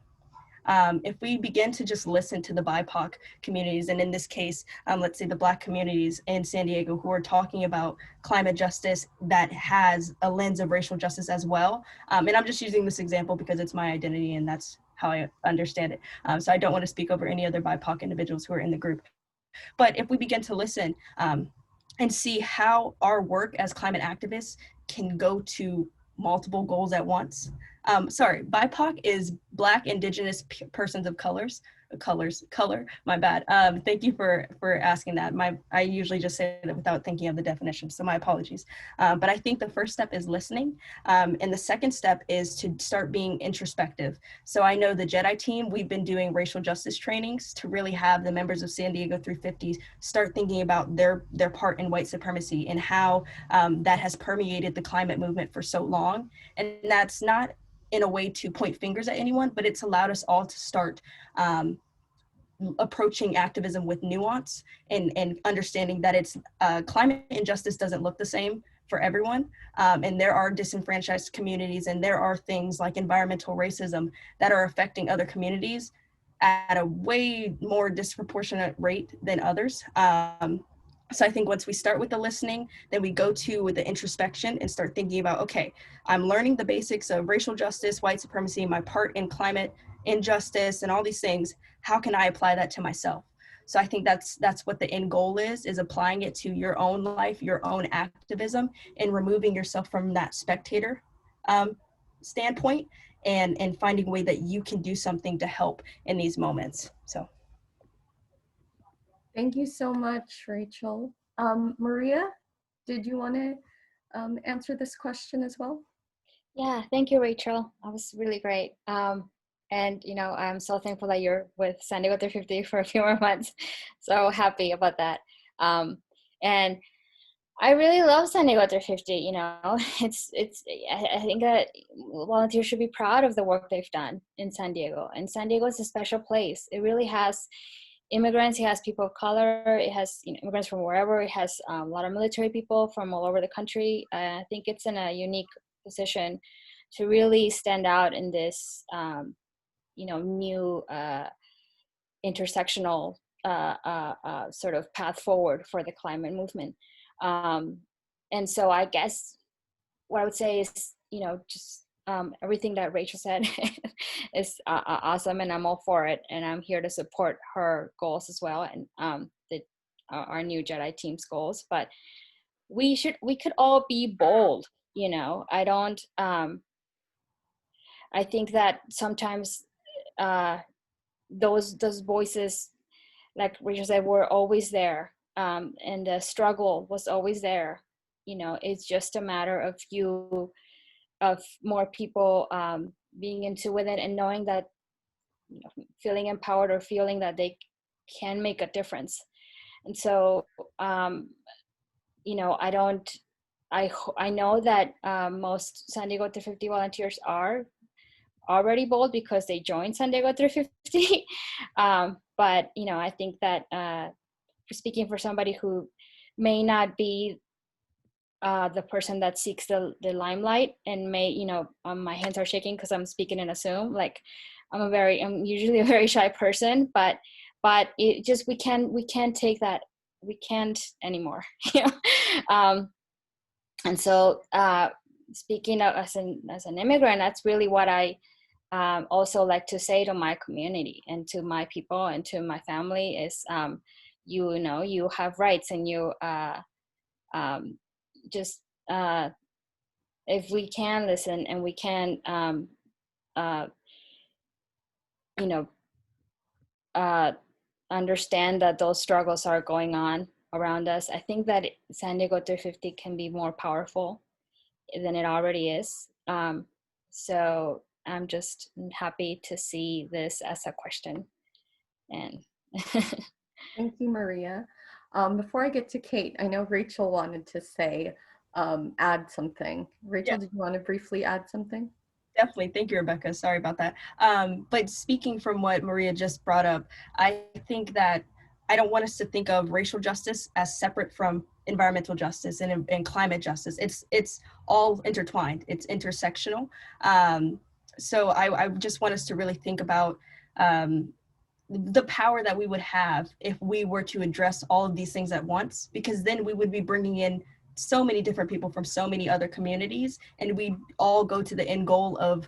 [SPEAKER 8] If we begin to just listen to the BIPOC communities, and in this case, let's say the Black communities in San Diego who are talking about climate justice that has a lens of racial justice as well. And I'm just using this example because it's my identity and that's how I understand it. So I don't want to speak over any other BIPOC individuals who are in the group. But if we begin to listen and see how our work as climate activists can go to multiple goals at once, Sorry, BIPOC is Black, Indigenous, persons of color. My bad. Thank you for asking that. I usually just say that without thinking of the definition, so my apologies. But I think the first step is listening, and the second step is to start being introspective. So I know the Jedi team, we've been doing racial justice trainings to really have the members of San Diego 350 start thinking about their part in white supremacy and how that has permeated the climate movement for so long. And that's not in a way to point fingers at anyone, but it's allowed us all to start approaching activism with nuance and understanding that it's climate injustice doesn't look the same for everyone. And there are disenfranchised communities, and there are things like environmental racism that are affecting other communities at a way more disproportionate rate than others. So I think once we start with the listening, then we go to the introspection and start thinking about, okay, I'm learning the basics of racial justice, white supremacy, my part in climate injustice, and all these things. How can I apply that to myself? So I think that's what the end goal is applying it to your own life, your own activism, and removing yourself from that spectator standpoint and finding a way that you can do something to help in these moments. So.
[SPEAKER 5] Thank you so much, Rachel. Maria, did you want to answer this question as well?
[SPEAKER 6] Yeah, thank you, Rachel. That was really great. And I'm so thankful that you're with San Diego 350 for a few more months. So happy about that. And I really love San Diego 350. I think that volunteers should be proud of the work they've done in San Diego. And San Diego is a special place. It really has immigrants, it has people of color, it has immigrants from wherever, it has a lot of military people from all over the country. I think it's in a unique position to really stand out in this new intersectional sort of path forward for the climate movement. And so I guess what I would say is, just everything that Rachel said is awesome, and I'm all for it, and I'm here to support her goals as well, and our new Jedi team's goals. But we could all be bold. I think that sometimes those voices, like Rachel said, were always there, and the struggle was always there. It's just a matter of more people being into with it and knowing that, feeling empowered or feeling that they can make a difference. And so, I know that most San Diego 350 volunteers are already bold because they joined San Diego 350. But, I think that speaking for somebody who may not be the person that seeks the limelight and may, my hands are shaking because I'm speaking in a Zoom. Like I'm usually a very shy person, but it just, we can't take that. We can't anymore. And so speaking of as an immigrant, that's really what I also like to say to my community and to my people and to my family is, you have rights, and you just if we can listen and we can understand that those struggles are going on around us, I think that San Diego 350 can be more powerful than it already is. So I'm just happy to see this as a question. And
[SPEAKER 5] thank you, Maria. Before I get to Kate, I know Rachel wanted to say, add something. Rachel, yeah. Did you want to briefly add something?
[SPEAKER 8] Definitely. Thank you, Rebecca. Sorry about that. But speaking from what Maria just brought up, I think that I don't want us to think of racial justice as separate from environmental justice and climate justice. It's all intertwined. It's intersectional. So I just want us to really think about the power that we would have if we were to address all of these things at once, because then we would be bringing in so many different people from so many other communities, and we all go to the end goal of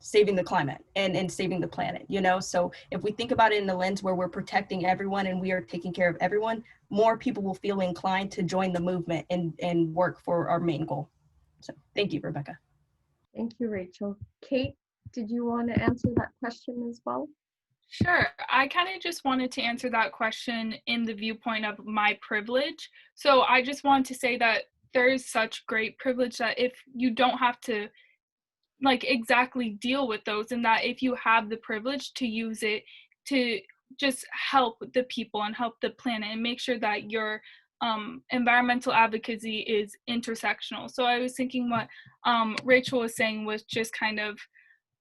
[SPEAKER 8] saving the climate and saving the planet, So if we think about it in the lens where we're protecting everyone and we are taking care of everyone, more people will feel inclined to join the movement and work for our main goal. So thank you, Rebecca.
[SPEAKER 5] Thank you, Rachel. Kate, did you want to answer that question as well?
[SPEAKER 7] Sure. I kind of just wanted to answer that question in the viewpoint of my privilege. So I just want to say that there is such great privilege that if you don't have to like exactly deal with those, and that if you have the privilege to use it to just help the people and help the planet and make sure that your environmental advocacy is intersectional. So I was thinking what Rachel was saying was just kind of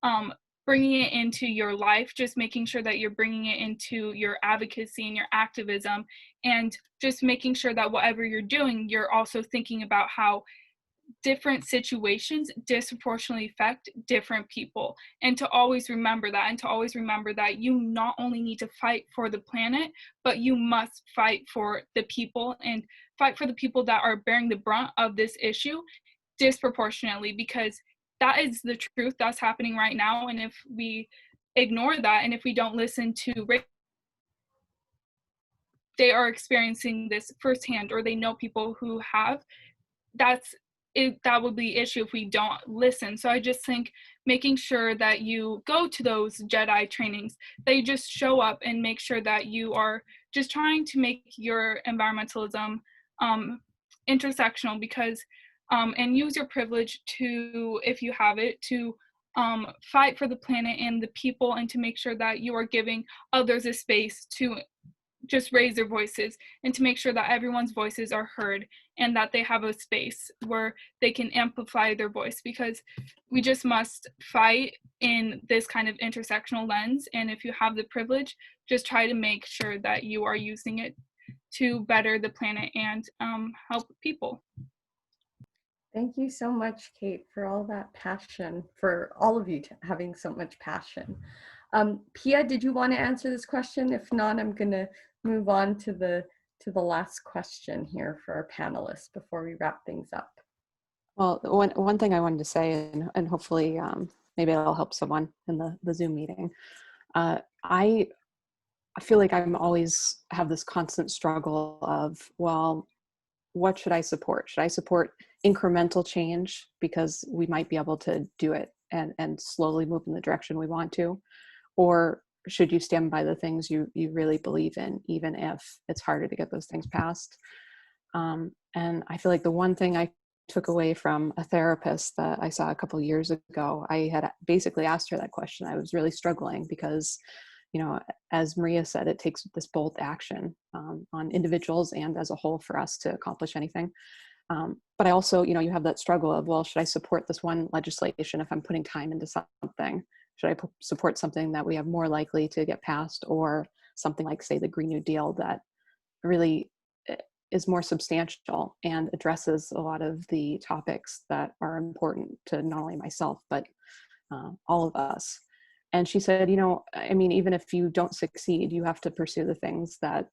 [SPEAKER 7] um, bringing it into your life, just making sure that you're bringing it into your advocacy and your activism, and just making sure that whatever you're doing, you're also thinking about how different situations disproportionately affect different people, and to always remember that, and to always remember that you not only need to fight for the planet, but you must fight for the people, and fight for the people that are bearing the brunt of this issue disproportionately, because that is the truth that's happening right now. And if we ignore that, and if we don't listen to, they are experiencing this firsthand, or they know people who have, that's it, that would be the issue if we don't listen. So I just think making sure that you go to those Jedi trainings, that you just show up and make sure that you are just trying to make your environmentalism intersectional, because and use your privilege to, if you have it, to fight for the planet and the people, and to make sure that you are giving others a space to just raise their voices, and to make sure that everyone's voices are heard, and that they have a space where they can amplify their voice, because we just must fight in this kind of intersectional lens. And if you have the privilege, just try to make sure that you are using it to better the planet and help people.
[SPEAKER 5] Thank you so much, Kate, for all that passion, for all of you having so much passion. Pia, did you want to answer this question? If not, I'm going to move on to the last question here for our panelists before we wrap things up.
[SPEAKER 2] Well, one thing I wanted to say, and hopefully maybe it'll help someone in the Zoom meeting. I feel like I'm always have this constant struggle of, well, what should I support? Should I support incremental change because we might be able to do it and slowly move in the direction we want to? Or should you stand by the things you really believe in, even if it's harder to get those things passed? And I feel like the one thing I took away from a therapist that I saw a couple of years ago, I had basically asked her that question. I was really struggling because, you know, as Maria said, it takes this bold action on individuals and as a whole for us to accomplish anything. But I also, you know, you have that struggle of, well, should I support this one legislation if I'm putting time into something? Should I support something that we have more likely to get passed, or something like, say, the Green New Deal that really is more substantial and addresses a lot of the topics that are important to not only myself, but all of us. And she said, you know, I mean, even if you don't succeed, you have to pursue the things that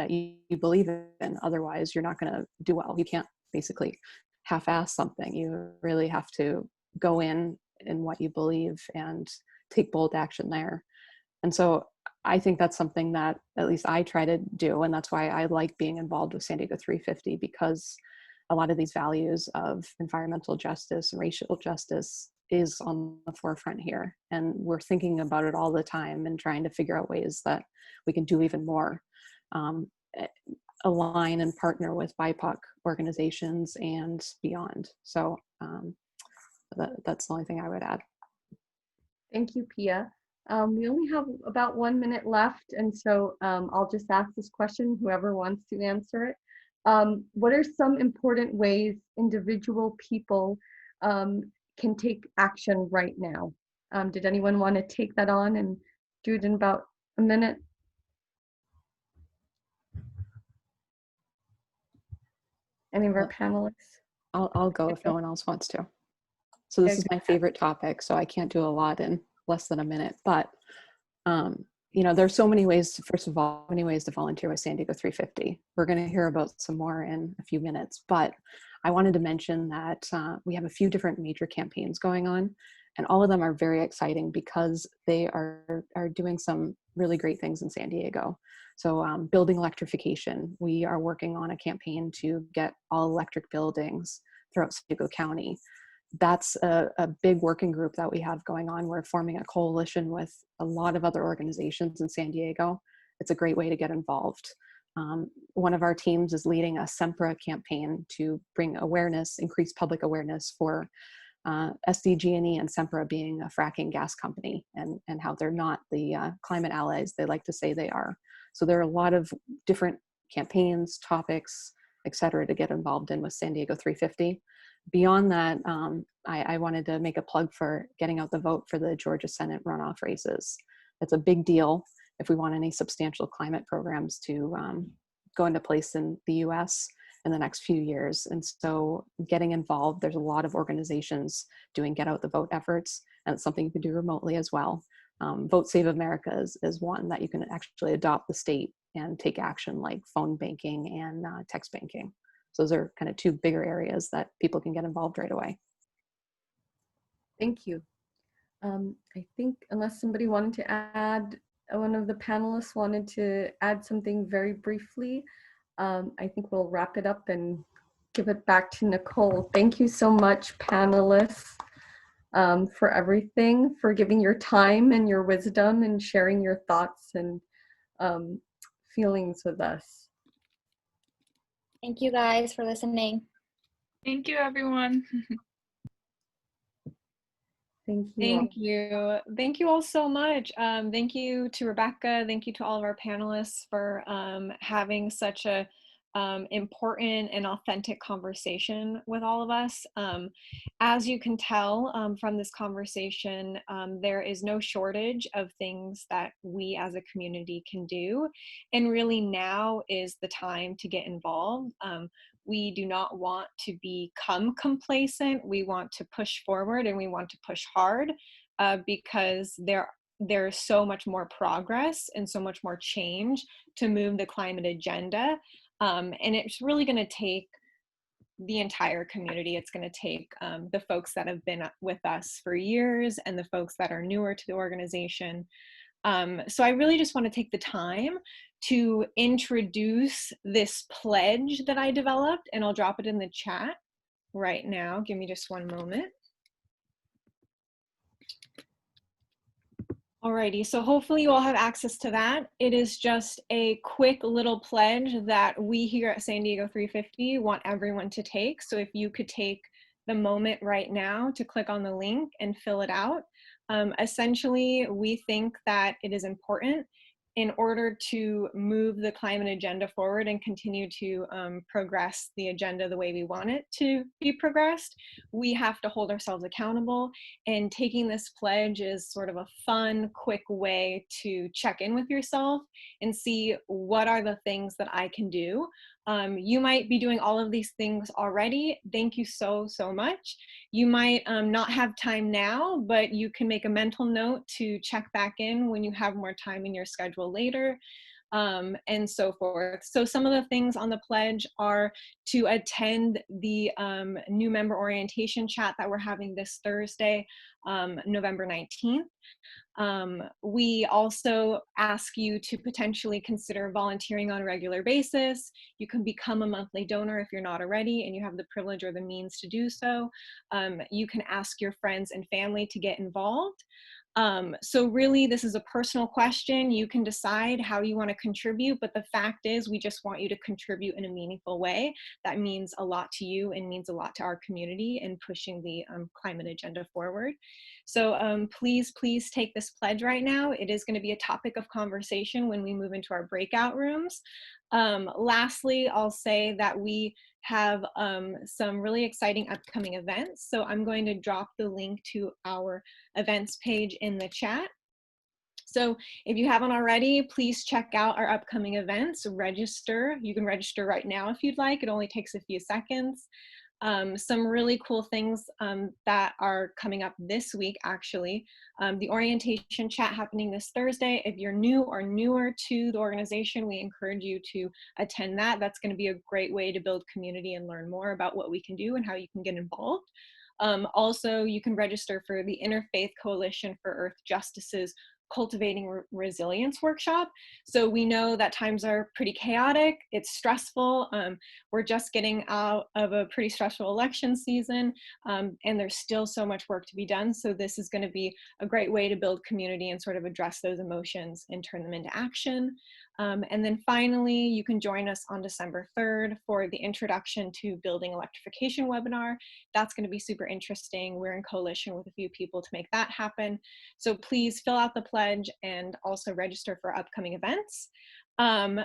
[SPEAKER 2] you believe in. Otherwise, you're not going to do well. You can't basically half-ass something. You really have to go in what you believe and take bold action there. And so I think that's something that at least I try to do. And that's why I like being involved with San Diego 350, because a lot of these values of environmental justice and racial justice is on the forefront here. And we're thinking about it all the time and trying to figure out ways that we can do even more. Align and partner with BIPOC organizations and beyond. So that's the only thing I would add.
[SPEAKER 5] Thank you, Pia. We only have about 1 minute left, and so I'll just ask this question, whoever wants to answer it. What are some important ways individual people can take action right now? Did anyone want to take that on and do it in about a minute? Any of our panelists?
[SPEAKER 2] I'll go if no one else wants to. So this is my favorite topic, so I can't do a lot in less than a minute. But you know, there's so many ways. First of all, many ways to volunteer with San Diego 350. We're going to hear about some more in a few minutes, but I wanted to mention that we have a few different major campaigns going on, and all of them are very exciting because they are doing some really great things in San Diego. So building electrification, we are working on a campaign to get all electric buildings throughout San Diego County. that's a big working group that we have going on. We're forming a coalition with a lot of other organizations in San Diego. It's a great way to get involved. One of our teams is leading a SEMPRA campaign to bring awareness, increase public awareness for SDG&E and SEMPRA being a fracking gas company, and how they're not the climate allies they like to say they are. So there are a lot of different campaigns, topics, et cetera, to get involved in with San Diego 350. Beyond that, I wanted to make a plug for getting out the vote for the Georgia Senate runoff races. It's a big deal if we want any substantial climate programs to go into place in the US in the next few years. And so getting involved, there's a lot of organizations doing get out the vote efforts, and it's something you can do remotely as well. Vote Save America is one that you can actually adopt the state and take action, like phone banking and text banking. So those are kind of two bigger areas that people can get involved right away.
[SPEAKER 5] Thank you. I think unless somebody wanted to add, one of the panelists wanted to add something very briefly, I think we'll wrap it up and give it back to Nicole. Thank you so much, panelists, for everything, for giving your time and your wisdom and sharing your thoughts and feelings with us.
[SPEAKER 6] Thank you guys for listening.
[SPEAKER 7] Thank you, everyone.
[SPEAKER 5] Thank you.
[SPEAKER 1] Thank you. Thank you all so much. Thank you to Rebecca. Thank you to all of our panelists for having such a important and authentic conversation with all of us. As you can tell from this conversation, there is no shortage of things that we as a community can do. And really now is the time to get involved. We do not want to become complacent. We want to push forward, and we want to push hard because there's so much more progress and so much more change to move the climate agenda. And it's really going to take the entire community. It's going to take the folks that have been with us for years and the folks that are newer to the organization. So I really just want to take the time to introduce this pledge that I developed, and I'll drop it in the chat right now. Give me just one moment. Alrighty, so hopefully you all have access to that. It is just a quick little pledge that we here at San Diego 350 want everyone to take. So if you could take the moment right now to click on the link and fill it out. Essentially, we think that it is important in order to move the climate agenda forward and continue to progress the agenda the way we want it to be progressed, we have to hold ourselves accountable. And taking this pledge is sort of a fun, quick way to check in with yourself and see what are the things that I can do. You might be doing all of these things already. Thank you so, so much. You might not have time now, but you can make a mental note to check back in when you have more time in your schedule later, and so forth. So some of the things on the pledge are to attend the new member orientation chat that we're having this Thursday, November 19th. We also ask you to potentially consider volunteering on a regular basis. You can become a monthly donor if you're not already and you have the privilege or the means to do so. You can ask your friends and family to get involved. So really, this is a personal question. You can decide how you want to contribute, but the fact is we just want you to contribute in a meaningful way. That means a lot to you and means a lot to our community in pushing the climate agenda forward. So please take this pledge right now. It is going to be a topic of conversation when we move into our breakout rooms. Lastly, I'll say that we have some really exciting upcoming events. So I'm going to drop the link to our events page in the chat. So if you haven't already, please check out our upcoming events, register. You can register right now if you'd like. It only takes a few seconds. Some really cool things that are coming up this week, actually. The orientation chat happening this Thursday. If you're new or newer to the organization, we encourage you to attend that. That's going to be a great way to build community and learn more about what we can do and how you can get involved. Also, you can register for the Interfaith Coalition for Earth Justice's cultivating resilience workshop. So we know that times are pretty chaotic, it's stressful. We're just getting out of a pretty stressful election season, and there's still so much work to be done. So this is going to be a great way to build community and sort of address those emotions and turn them into action. And then finally, you can join us on December 3rd for the Introduction to Building Electrification webinar. That's going to be super interesting. We're in coalition with a few people to make that happen. So please fill out the pledge and also register for upcoming events.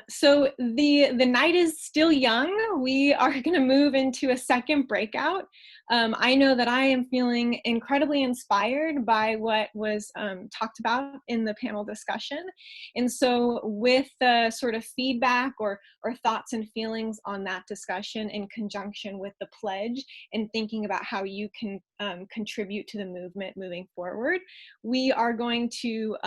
[SPEAKER 1] So the night is still young. We are going to move into a second breakout. I know that I am feeling incredibly inspired by what was talked about in the panel discussion. And so with the sort of feedback or thoughts and feelings on that discussion in conjunction with the pledge and thinking about how you can contribute to the movement moving forward, we are going to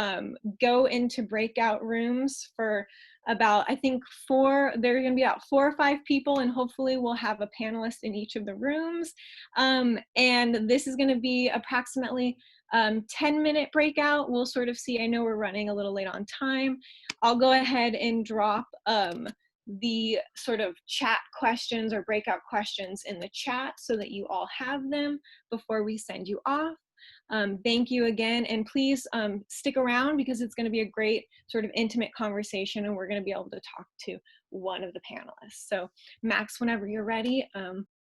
[SPEAKER 1] go into breakout rooms for about, I think there are going to be about 4 or 5 people, and hopefully we'll have a panelist in each of the rooms. And this is going to be approximately 10-minute breakout. We'll sort of see. I know we're running a little late on time. I'll go ahead and drop the sort of chat questions or breakout questions in the chat so that you all have them before we send you off. Thank you again, and please stick around because it's going to be a great sort of intimate conversation, and we're going to be able to talk to one of the panelists. So Max, whenever you're ready,